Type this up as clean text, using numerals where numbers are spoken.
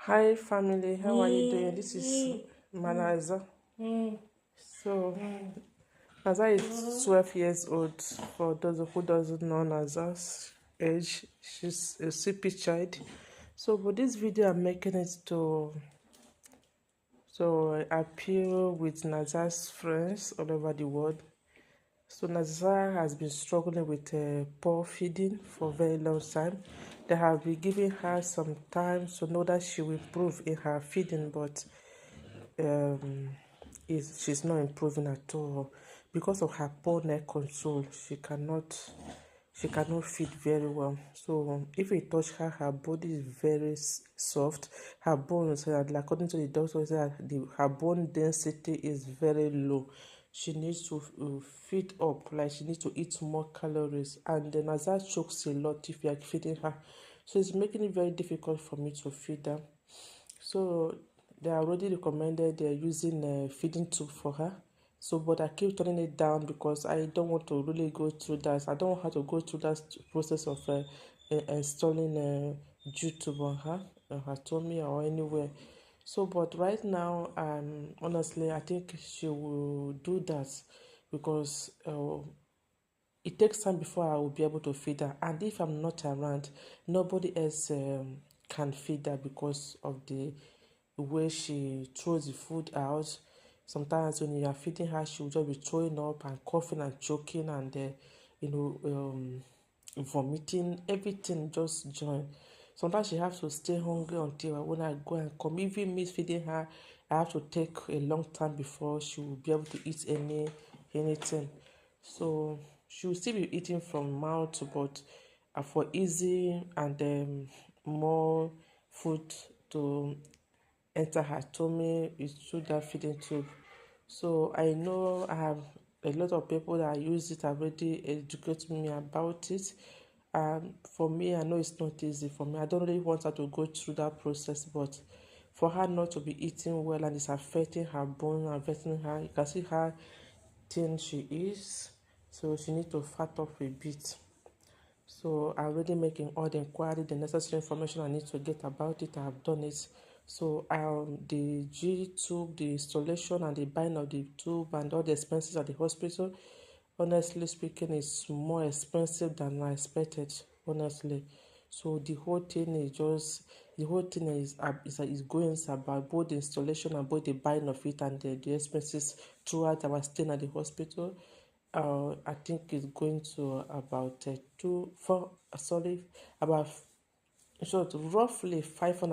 Hi family, how are you doing? This is Manaza. So Naza is 12 years old. For those who doesn't know Naza's age, she's a CP child. So for this video, I'm making it to appeal with Naza's friends all over the world. So Naza has been struggling with poor feeding for a very long time. They have been giving her some time to know that she will improve in her feeding, but um, she's not improving at all because of her poor neck control. She cannot feed very well. So if you touch her, her body is very soft. Her bones, according to the doctor, her bone density is very low. She needs to feed up, like she needs to eat more calories, and then as that chokes a lot if you are feeding her. So it's making it very difficult for me to feed her. So they already recommended they're using a feeding tube for her. So, but I keep turning it down because I don't want to really go through that. I don't want her to go through that process of installing a YouTube on her tummy or anywhere. So, but right now, honestly, I think she will do that because it takes time before I will be able to feed her. And if I'm not around, nobody else can feed her because of the way she throws the food out. Sometimes when you are feeding her, she will just be throwing up and coughing and choking and you know vomiting. Everything just join. Sometimes she has to stay hungry until when I go and come. Even me feeding her, I have to take a long time before she will be able to eat anything. So she will still be eating from mouth, but for easy and more food to enter her tummy is through that feeding tube. So I know I have a lot of people that use it already educate me about it. For me, I know it's not easy for me. I don't really want her to go through that process, but for her not to be eating well and it's affecting her bone, affecting her, you can see how thin she is. So she needs to fat up a bit. So I'm already making all the inquiry, the necessary information I need to get about it. I have done it. So the G tube, the installation and the buying of the tube and all the expenses at the hospital, honestly speaking, is more expensive than I expected. Honestly, so the whole thing is going about both the installation and both the buying of it and the expenses throughout our stay at the hospital. I think it's going to about about roughly 500